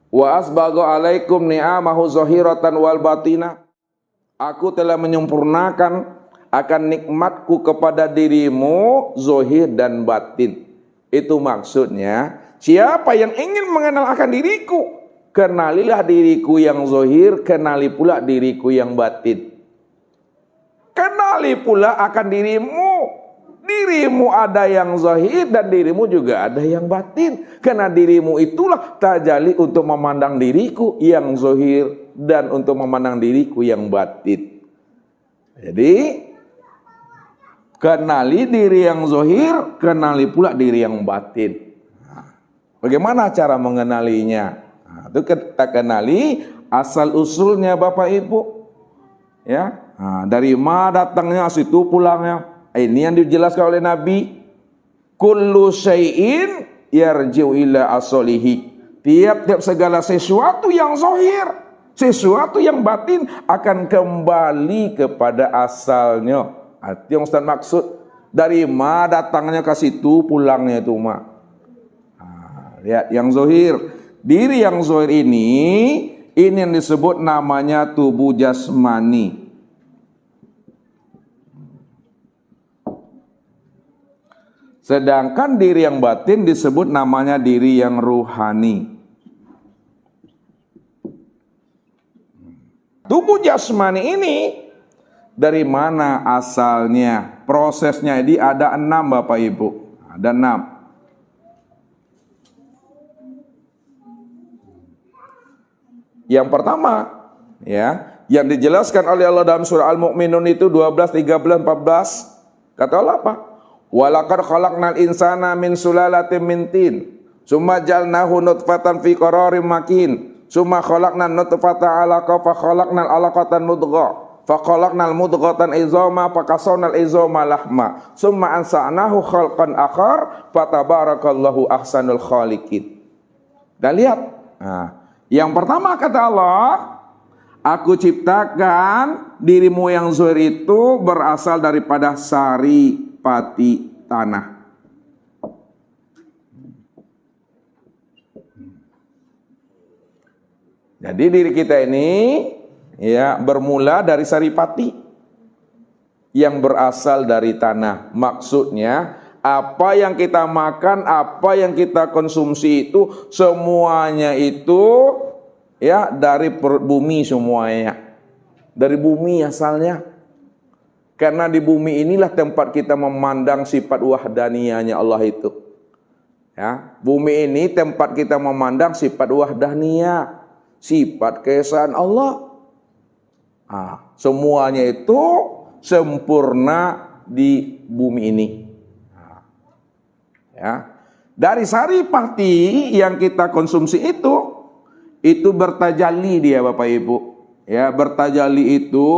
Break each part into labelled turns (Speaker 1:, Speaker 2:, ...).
Speaker 1: Wa asbagha alaikum ni'amahu zahiratan wal batina. Aku telah menyempurnakan akan nikmatku kepada dirimu zahir dan batin. Itu maksudnya, siapa yang ingin mengenal akan diriku, kenalilah diriku yang zahir, kenali pula diriku yang batin. Kenali pula akan dirimu. Dirimu ada yang zahir dan dirimu juga ada yang batin. Karena dirimu itulah tajalli untuk memandang diriku yang zahir dan untuk memandang diriku yang batin. Jadi kenali diri yang zahir, kenali pula diri yang batin. Bagaimana cara mengenalinya? Itu kita kenali asal usulnya Bapak Ibu. Ya, dari mana datangnya, situ pulangnya. Ini yang dijelaskan oleh Nabi. Kullu syai'in yarji'u ila asalihi. Tiap-tiap segala sesuatu yang zahir, sesuatu yang batin akan kembali kepada asalnya. Itu yang Ustaz maksud. Dari mana datangnya ke situ pulangnya itu mak. Lihat yang zahir. Diri yang zahir ini yang disebut namanya tubuh jasmani. Sedangkan diri yang batin disebut namanya diri yang ruhani. Tubuh jasmani ini dari mana asalnya? Prosesnya ini ada 6 Bapak Ibu. Ada 6. Yang pertama, ya, yang dijelaskan oleh Allah dalam surah Al-Mu'minun itu 12, 13, 14. Kata Allah apa? Walaqad khalaqnal insana min sulalatin min tin, summa ja'alnahu nutfatan fi qararin makin, summa khalaqnan nutfata 'alaqah fa khalaqnal 'alaqatan mudghah, fa khalaqnal mudghatan izama fa kasawnal izama lahma, summa ansa'nahu khalqan akhar fa tabarakallahu ahsanul khaliqin. Dan lihat, yang pertama kata Allah, aku ciptakan dirimu yang zahir itu berasal daripada sari pati tanah. Jadi diri kita ini ya bermula dari saripati yang berasal dari tanah. Maksudnya apa yang kita makan, apa yang kita konsumsi itu semuanya itu ya dari bumi semuanya. Dari bumi asalnya. Karena di bumi inilah tempat kita memandang sifat wahdaniyahnya Allah itu. Ya, bumi ini tempat kita memandang sifat wahdaniyah, sifat keesaan Allah. Semuanya itu sempurna di bumi ini. Ya, dari saripati yang kita konsumsi itu bertajalli dia Bapak Ibu. Ya, bertajalli itu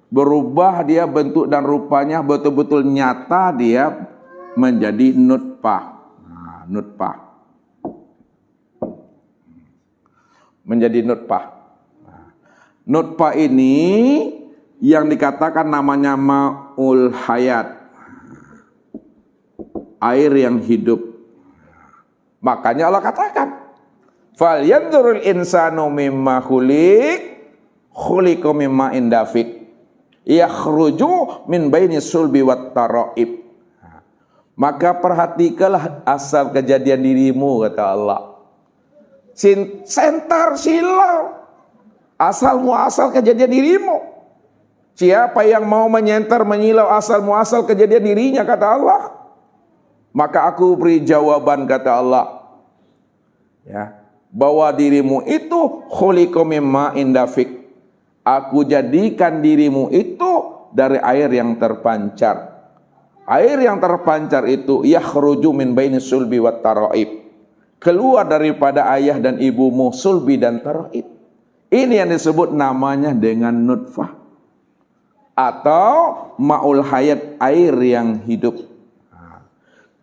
Speaker 1: berubah dia bentuk dan rupanya betul-betul nyata dia menjadi nutfah. Nutfah. Menjadi nutfah. Nutfah ini yang dikatakan namanya ma'ul hayat. Air yang hidup. Makanya Allah katakan, "Falyanzurul insanu mimma khuliqa mimma indafik. Yakhruju min baini sulbi wat taraib." Maka perhatikanlah asal kejadian dirimu kata Allah. Sentar silau asal muasal kejadian dirimu. Siapa yang mau menyentar menyilau asal muasal kejadian dirinya kata Allah, maka aku beri jawaban kata Allah, ya, bahwa dirimu itu khuliqa mimma indafik. Aku jadikan dirimu itu dari air yang terpancar. Air yang terpancar itu yakhruju min baini sulbi wat taraib. Keluar daripada ayah dan ibumu, sulbi dan taraib. Ini yang disebut namanya dengan nutfah atau ma'ul hayat, air yang hidup.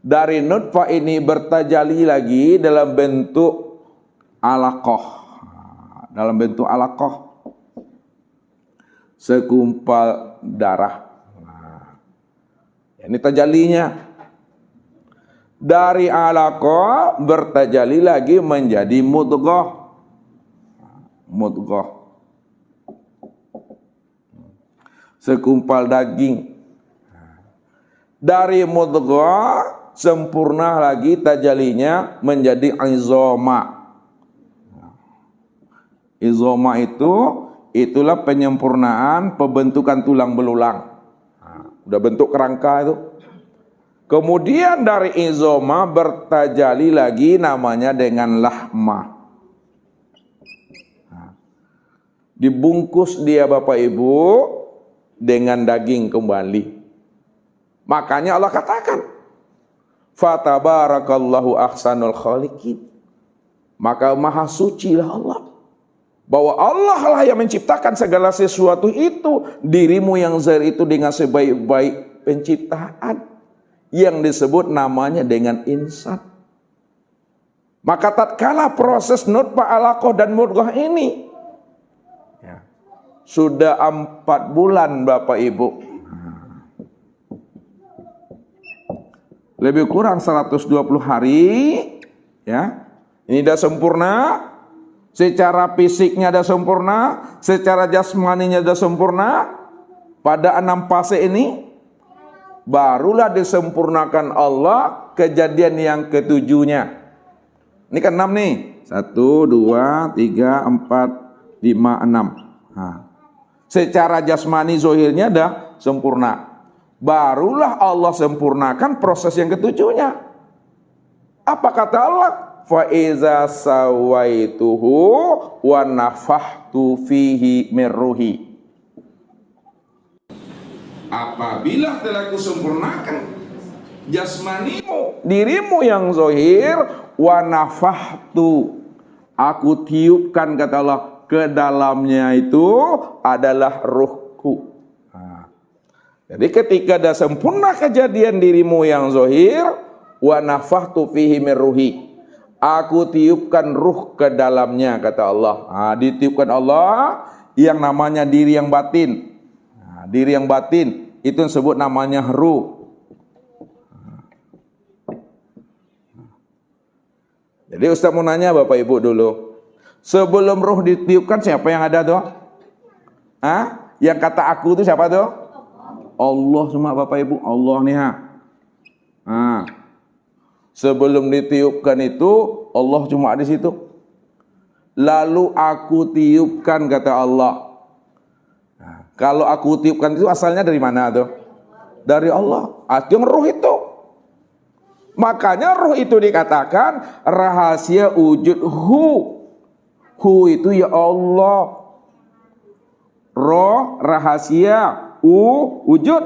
Speaker 1: Dari nutfah ini bertajalli lagi dalam bentuk alaqah. Dalam bentuk alaqah, segumpal darah. Ini tajallinya. Dari alaqah bertajalli lagi menjadi mudghah. mudghah. Segumpal daging. Dari mudghah sempurna lagi tajalinya menjadi izoma. Izoma itulah penyempurnaan pembentukan tulang belulang. Udah bentuk kerangka itu. Kemudian dari izoma bertajali lagi namanya dengan lahma. Dibungkus dia Bapak Ibu dengan daging kembali. Makanya Allah katakan, fatabarakallahu ahsanul khaliqin. Maka maha suci lah Allah. Bahwa Allah lah yang menciptakan segala sesuatu itu. Dirimu yang zahir itu dengan sebaik-baik penciptaan. Yang disebut namanya dengan insan. Maka tatkala proses nutfah, alaqah dan mudghah ini sudah 4 bulan Bapak Ibu, lebih kurang 120 hari, ya, ini sudah sempurna. Secara fisiknya sudah sempurna, secara jasmaninya sudah sempurna. Pada 6 fase ini barulah disempurnakan Allah kejadian yang ke-7-nya. Ini kan 6 nih. 1, 2, 3, 4, 5, 6. Nah, secara jasmani zohirnya dah sempurna. Barulah Allah sempurnakan proses yang ke-7-nya. Apa kata Allah? Fa iza sawaituhu wa nafakhtu fihi min ruhi. Apabila telah kusempurnakan jasmanimu, dirimu yang zohir, wa nafakhtu, aku tiupkan kata Allah, ke dalamnya itu adalah ruhku. Jadi ketika dah sempurna kejadian dirimu yang zohir, wa nafakhtu fihi min ruhi, aku tiupkan ruh ke dalamnya kata Allah. Ditiupkan Allah yang namanya diri yang batin. Diri yang batin itu disebut namanya ruh. Jadi Ustaz mau nanya Bapak Ibu dulu. Sebelum ruh ditiupkan siapa yang ada tuh? Yang kata aku itu siapa tuh? Allah semua Bapak Ibu. Allah nih sebelum ditiupkan itu Allah cuma di situ. Lalu aku tiupkan kata Allah. Kalau aku tiupkan itu asalnya dari mana tuh? Dari Allah. Itu ruh itu. Makanya ruh itu dikatakan rahasia wujud hu. Hu itu ya Allah. Roh rahasia, wujud,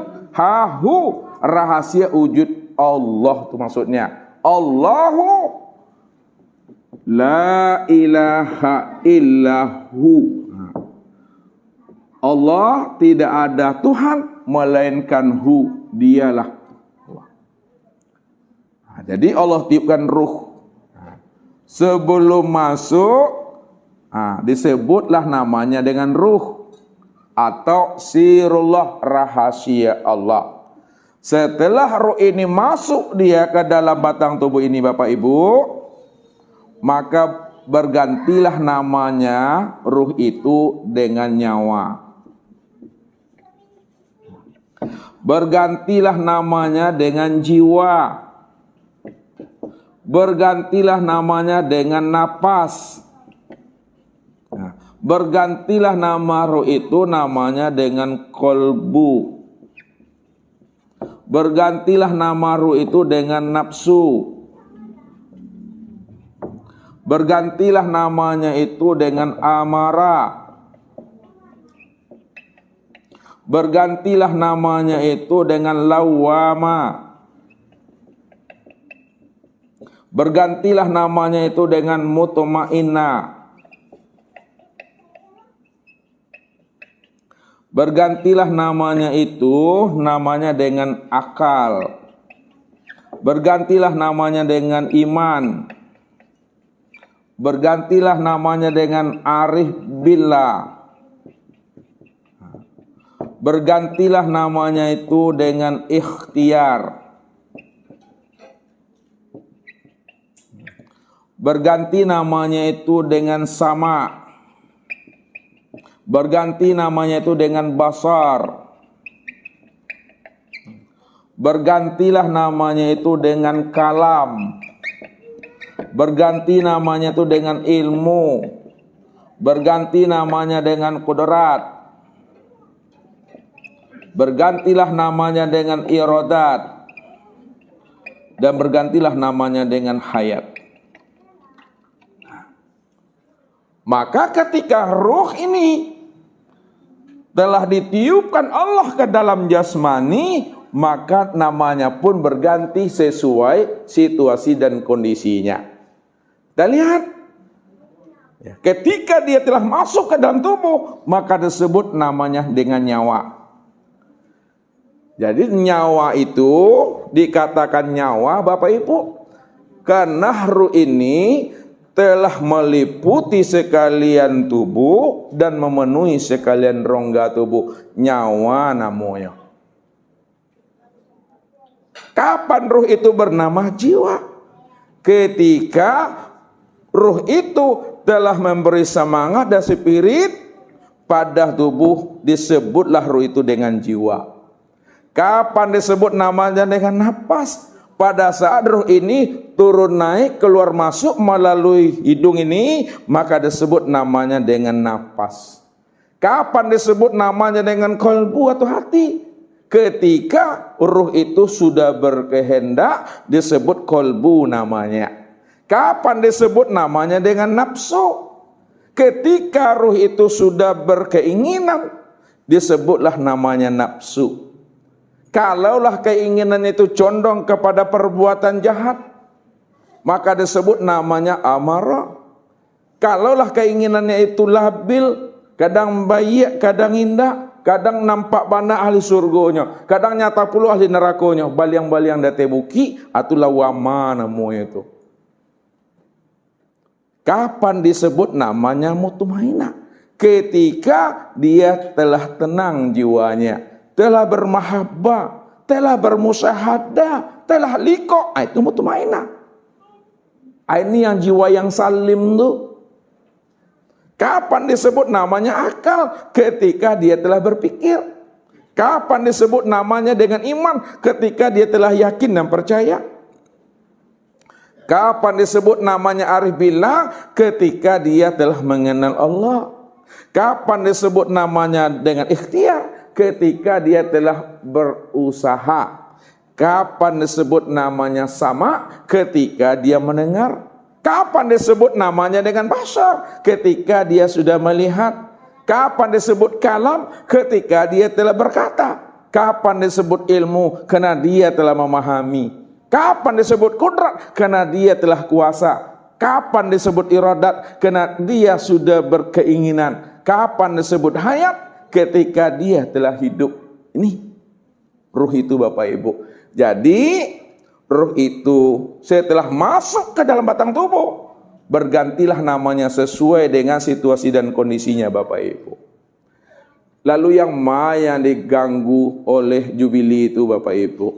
Speaker 1: hu rahasia wujud Allah itu maksudnya. Allahu la ilaha illahu. Allah tidak ada Tuhan melainkan hu, dialah Allah. Jadi Allah tiupkan ruh. Sebelum masuk disebutlah namanya dengan ruh atau sirullah, rahasia Allah. Setelah ruh ini masuk dia ke dalam batang tubuh ini Bapak Ibu, maka bergantilah namanya ruh itu dengan nyawa. Bergantilah namanya dengan jiwa. Bergantilah namanya dengan napas. Bergantilah nama ruh itu namanya dengan kolbu. Bergantilah nama ruh itu dengan nafsu. Bergantilah namanya itu dengan amarah. Bergantilah namanya itu dengan lawama. Bergantilah namanya itu dengan mutmainnah. Bergantilah namanya itu namanya dengan akal. Bergantilah namanya dengan iman. Bergantilah namanya dengan arif billah. Bergantilah namanya itu dengan ikhtiar. Berganti namanya itu dengan sama. Berganti namanya itu dengan basar. Bergantilah namanya itu dengan kalam. Berganti namanya itu dengan ilmu. Berganti namanya dengan kudrat. Bergantilah namanya dengan iradat. Dan bergantilah namanya dengan hayat. Maka ketika ruh ini telah ditiupkan Allah ke dalam jasmani, maka namanya pun berganti sesuai situasi dan kondisinya. Kita lihat, ketika dia telah masuk ke dalam tubuh, maka disebut namanya dengan nyawa. Jadi nyawa itu dikatakan nyawa, Bapak Ibu, karena ruh ini telah meliputi sekalian tubuh dan memenuhi sekalian rongga tubuh. Nyawa namanya. Kapan ruh itu bernama jiwa? Ketika ruh itu telah memberi semangat dan spirit pada tubuh, disebutlah ruh itu dengan jiwa. Kapan disebut namanya dengan nafas? Pada saat ruh ini turun naik keluar masuk melalui hidung ini, maka disebut namanya dengan nafas. Kapan disebut namanya dengan qalbu atau hati? Ketika ruh itu sudah berkehendak, disebut qalbu namanya. Kapan disebut namanya dengan nafsu? Ketika ruh itu sudah berkeinginan, disebutlah namanya nafsu. Kalaulah keinginan itu condong kepada perbuatan jahat, maka disebut namanya amarah. Kalaulah keinginannya itu labil, kadang baik, kadang indah, kadang nampak bana ahli surgonya, kadang nyata puluh ahli nerakonya, baliang-baliang date buki, atulah wama namanya itu. Kapan disebut namanya mutmainah? Ketika dia telah tenang jiwanya, telah bermahabbah, telah bermusyahadah, telah liqa, itu mutmainah. Ini yang jiwa yang salim tuh. Kapan disebut namanya akal? Ketika dia telah berpikir. Kapan disebut namanya dengan iman? Ketika dia telah yakin dan percaya. Kapan disebut namanya arif billah? Ketika dia telah mengenal Allah. Kapan disebut namanya dengan ikhtiar? Ketika dia telah berusaha. Kapan disebut namanya sama? Ketika dia mendengar. Kapan disebut namanya dengan basar? Ketika dia sudah melihat. Kapan disebut kalam? Ketika dia telah berkata. Kapan disebut ilmu? Karena dia telah memahami. Kapan disebut kudrat? Karena dia telah kuasa. Kapan disebut iradat? Karena dia sudah berkeinginan. Kapan disebut hayat? Ketika dia telah hidup. Ini ruh itu Bapak Ibu. Jadi ruh itu setelah masuk ke dalam batang tubuh, bergantilah namanya sesuai dengan situasi dan kondisinya Bapak Ibu. Lalu yang diganggu oleh jubili itu Bapak Ibu,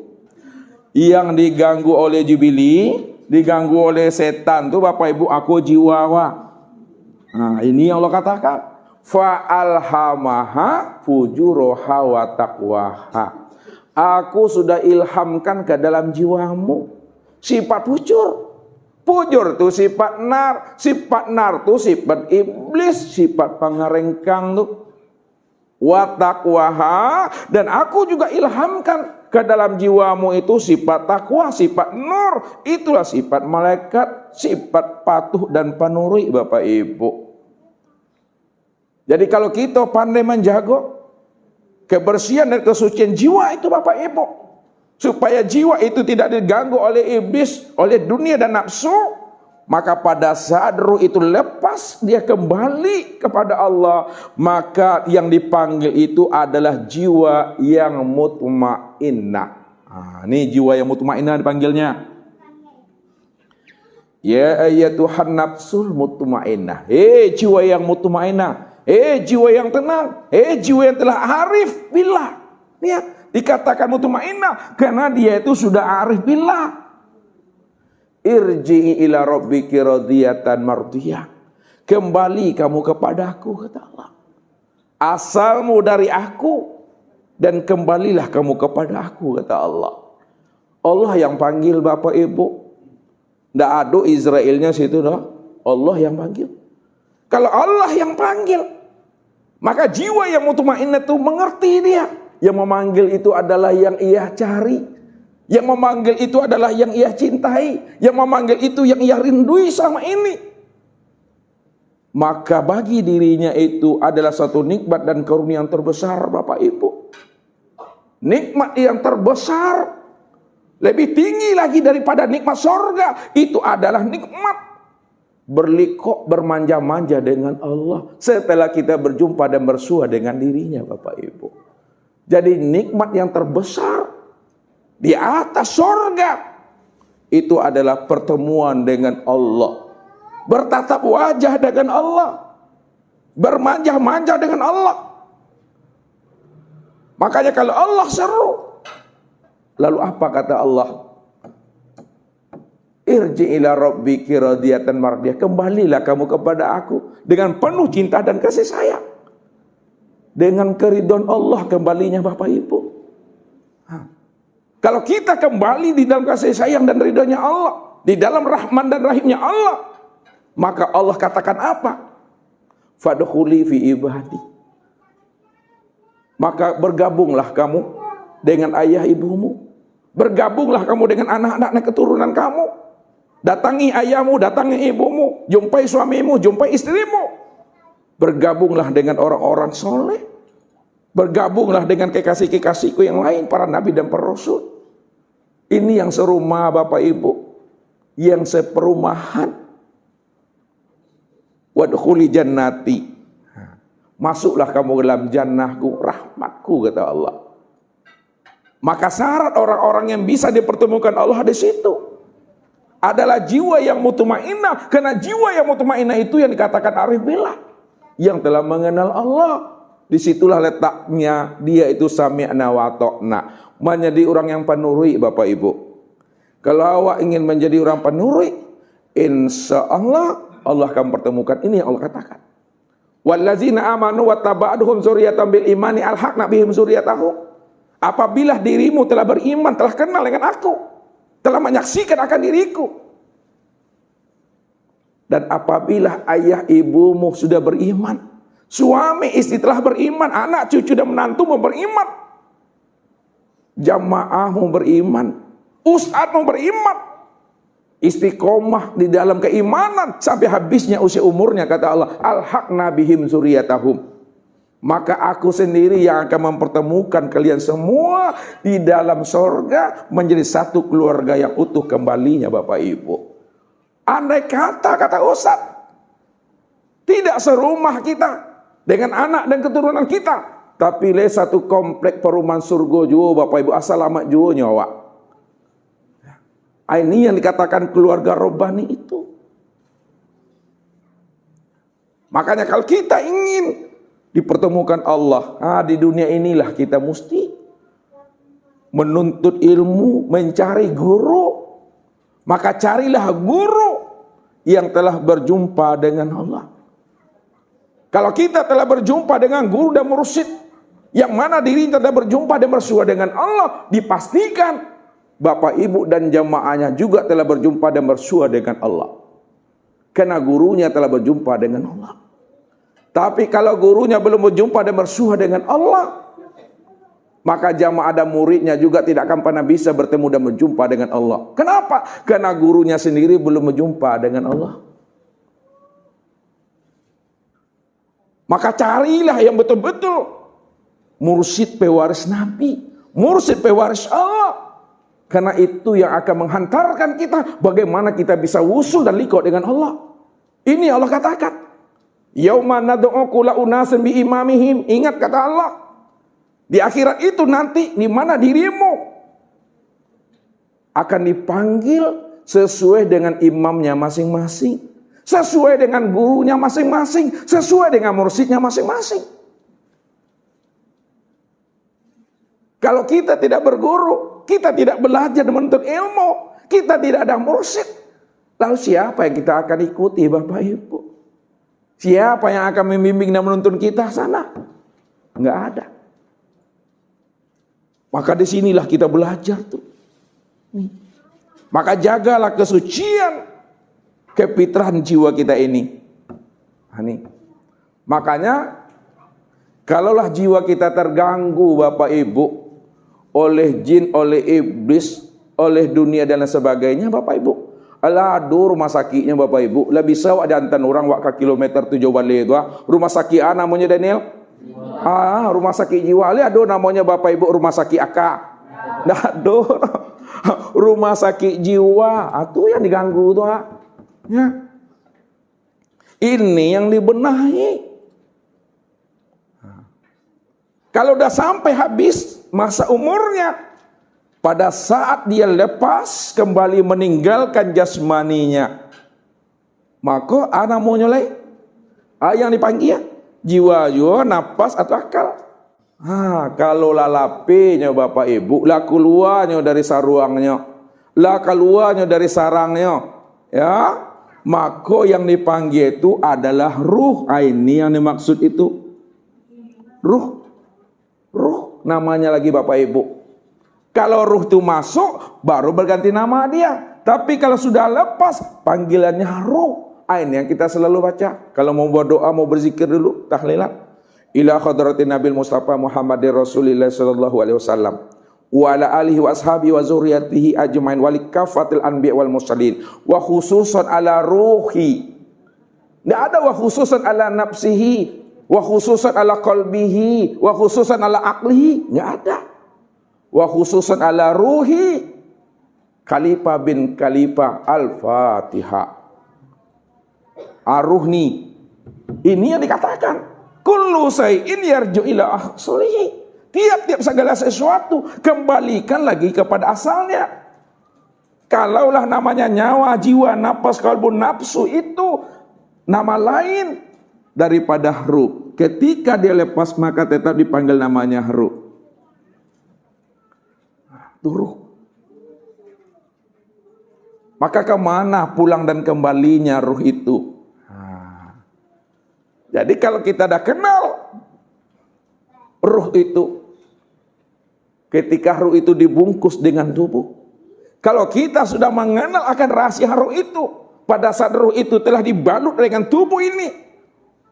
Speaker 1: yang diganggu oleh jubili, diganggu oleh setan tuh Bapak Ibu, aku jiwawa. Nah ini yang Allah katakan, fa'alhamaha fujuraha wa taqwaha. Aku sudah ilhamkan ke dalam jiwamu sifat fujur. Fujur itu sifat nar. Sifat nar itu sifat iblis, sifat pangarengkang tuh. Wa taqwaha, dan aku juga ilhamkan ke dalam jiwamu itu sifat takwa, sifat nur. Itulah sifat malaikat, sifat patuh dan penurut Bapak Ibu. Jadi kalau kita pandai menjaga kebersihan dan kesucian jiwa itu Bapak Ibu, supaya jiwa itu tidak diganggu oleh iblis, oleh dunia dan nafsu, maka pada saat ruh itu lepas, dia kembali kepada Allah, maka yang dipanggil itu adalah jiwa yang mutmainnah. Ini jiwa yang mutmainnah dipanggilnya. Ya ayyatuhan nafsul mutmainnah. Jiwa yang mutmainnah. Jiwa yang tenang, jiwa yang telah arif billah. Ya, dikatakan mutmainnah karena dia itu sudah arif billah. Irji'i ila rabbiki radiyatan mardiyah. Kembali kamu kepadaku, kata Allah. asalmu dari aku dan kembalilah kamu kepada aku, kata Allah. Allah yang panggil Bapak Ibu. Nggak ada Israelnya situ, dah. Allah yang panggil. Kalau Allah yang panggil, maka jiwa yang mutmainnah itu mengerti dia. Yang memanggil itu adalah yang ia cari. Yang memanggil itu adalah yang ia cintai. Yang memanggil itu yang ia rindui sama ini. Maka bagi dirinya itu adalah satu nikmat dan karunia yang terbesar, Bapak Ibu. Nikmat yang terbesar, lebih tinggi lagi daripada nikmat surga. Itu adalah nikmat berlikok, bermanja-manja dengan Allah setelah kita berjumpa dan bersua dengan dirinya, Bapak Ibu. Jadi nikmat yang terbesar di atas surga itu adalah pertemuan dengan Allah, bertatap wajah dengan Allah, bermanja-manja dengan Allah. Makanya kalau Allah seru, lalu apa kata Allah? Irji ila rabbiki radiyatan mardiyah. Kembalilah kamu kepada aku dengan penuh cinta dan kasih sayang. Dengan keridhaan Allah kembalinya, Bapak Ibu. Kalau kita kembali di dalam kasih sayang dan ridhonya Allah, di dalam rahman dan rahimnya Allah, maka Allah katakan apa? Fadkhuli fi ibadi. Maka bergabunglah kamu dengan ayah ibumu. Bergabunglah kamu dengan anak-anak keturunan kamu. Datangi ayahmu, datangi ibumu, jumpai suamimu, jumpai istrimu. Bergabunglah dengan orang-orang soleh. Bergabunglah dengan kekasih-kekasihku yang lain, para nabi dan para rasul. Ini yang serumah, Bapak Ibu, yang seperumahan. Wadkhuli jannati. Masuklah kamu dalam jannahku, rahmatku, kata Allah. Maka syarat orang-orang yang bisa dipertemukan Allah di situ adalah jiwa yang mutmainnah. Karena jiwa yang mutmainnah itu yang dikatakan arif billah, yang telah mengenal Allah. Disitulah letaknya dia itu sami'na wa ta'na, menjadi orang yang penurut, Bapak Ibu. Kalau awak ingin menjadi orang penurut, insya Allah Allah akan pertemukan. Ini yang Allah katakan. Wallazina amanu wattaba'aduhum dzurriyyatan bil imani alhaqna bihim dzurriyyatahum. Apabila dirimu telah beriman, telah kenal dengan aku, telah menyaksikan akan diriku. Dan apabila ayah ibumu sudah beriman, suami istri telah beriman, anak cucu dan menantumu beriman, jamaahmu beriman, ustadzmu beriman, istiqomah di dalam keimanan sampai habisnya usia umurnya, kata Allah, alhaqna bihim dzurriyyatahum. Maka aku sendiri yang akan mempertemukan kalian semua di dalam surga menjadi satu keluarga yang utuh kembalinya, Bapak Ibu. Andai kata Ustaz, tidak serumah kita dengan anak dan keturunan kita, tapi le satu komplek perumahan surga juga, Bapak Ibu, asal alamat juga nyawa. Ini yang dikatakan keluarga robbani itu. Makanya kalau kita ingin dipertemukan Allah, di dunia inilah kita mesti menuntut ilmu, mencari guru. Maka carilah guru yang telah berjumpa dengan Allah. Kalau kita telah berjumpa dengan guru dan mursyid, yang mana diri telah berjumpa dan bersua dengan Allah, dipastikan Bapak Ibu dan jamaahnya juga telah berjumpa dan bersua dengan Allah. Karena gurunya telah berjumpa dengan Allah. Tapi kalau gurunya belum berjumpa dan bersua dengan Allah, maka jamaah dan muridnya juga tidak akan pernah bisa bertemu dan berjumpa dengan Allah. Kenapa? Karena gurunya sendiri belum berjumpa dengan Allah. Maka carilah yang betul-betul mursyid pewaris Nabi, mursyid pewaris Allah. Karena itu yang akan menghantarkan kita bagaimana kita bisa wusul dan liqo dengan Allah. Ini Allah katakan. Yauma nad'u kulla unasin bi imamihim. Ingat kata Allah, di akhirat itu nanti di mana dirimu akan dipanggil sesuai dengan imamnya masing-masing, sesuai dengan gurunya masing-masing, sesuai dengan mursyidnya masing-masing. Kalau kita tidak berguru, kita tidak belajar dan menuntut ilmu, kita tidak ada mursyid, lalu siapa yang kita akan ikuti, Bapak Ibu? Siapa yang akan membimbing dan menuntun kita sana? Enggak ada. Maka disinilah kita belajar tuh. Maka jagalah kesucian kefitrahan jiwa kita ini. Makanya kalaulah jiwa kita terganggu Bapak Ibu oleh jin, oleh iblis, oleh dunia dan lain sebagainya, Bapak Ibu, aduh rumah sakitnya Bapak Ibu, lah bisa ada antan orang wak ke kilometer 7 balik itu, rumah sakit namanya Daniel, rumah sakit jiwa, aduh namanya Bapak Ibu rumah sakit Aka, aduh rumah sakit jiwa, itu yang diganggu tuh, ya. Ini yang dibenahi. Kalau udah sampai habis masa umurnya, pada saat dia lepas kembali meninggalkan jasmaninya, maka anak mau nyolai, yang dipanggil jiwa, nafas atau akal. Kalau lalapinya Bapak Ibu, lah keluarnya dari saruangnya, lah keluarnya dari sarangnya, ya, maka yang dipanggil itu adalah ruh. Ini yang dimaksud itu ruh. Ruh namanya lagi Bapak Ibu. Kalau ruh itu masuk baru berganti nama dia. Tapi kalau sudah lepas panggilannya ruh. Ini yang kita selalu baca. Kalau mau berdoa, mau berzikir dulu, tahlilan. Ila hadratin Nabil Mustafa Muhammadir Rasulillah sallallahu alaihi wasallam wa ala alihi wa ashabi wa zurriyatihi ajmain wa likafatil anbiya wal mursalin wa khususan ala ruhi. Tidak ada wa khususan ala nafsihi, wa khususan ala qalbihi, wa khususan ala aqlihi, enggak ada. Wa khususan ala ruhi. Khalifah bin Khalifah Al-Fatihah. Aruhni. Ini yang dikatakan. Kullu say'in yarju ila aslihi. Tiap-tiap segala sesuatu kembalikan lagi kepada asalnya. Kalaulah namanya nyawa, jiwa, nafas, kalbu, nafsu itu nama lain daripada ruh. Ketika dia lepas maka tetap dipanggil namanya ruh. Itu ruh. Maka kemana pulang dan kembalinya ruh itu? Jadi kalau kita dah kenal ruh itu, ketika ruh itu dibungkus dengan tubuh, kalau kita sudah mengenal akan rahasia ruh itu, pada saat ruh itu telah dibalut dengan tubuh ini,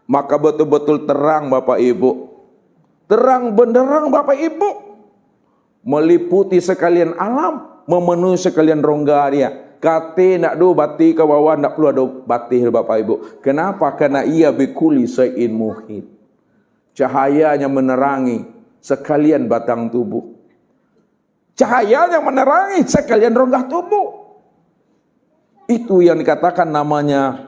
Speaker 1: maka betul-betul terang Bapak Ibu, terang benderang Bapak Ibu, meliputi sekalian alam, memenuhi sekalian rongga dia. Kate nak do bati ke bawah, nak perlu ada bati Bapak Ibu. Kenapa? Karena ia bikuli sayin muhit. Cahayanya menerangi sekalian batang tubuh. Cahayanya menerangi sekalian rongga tubuh. Itu yang dikatakan namanya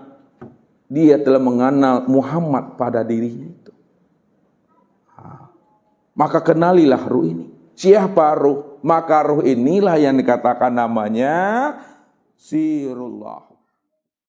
Speaker 1: dia telah mengenal Muhammad pada dirinya itu. Maka kenalilah ruh ini. Siapa ruh? Maka ruh inilah yang dikatakan namanya Sirullah.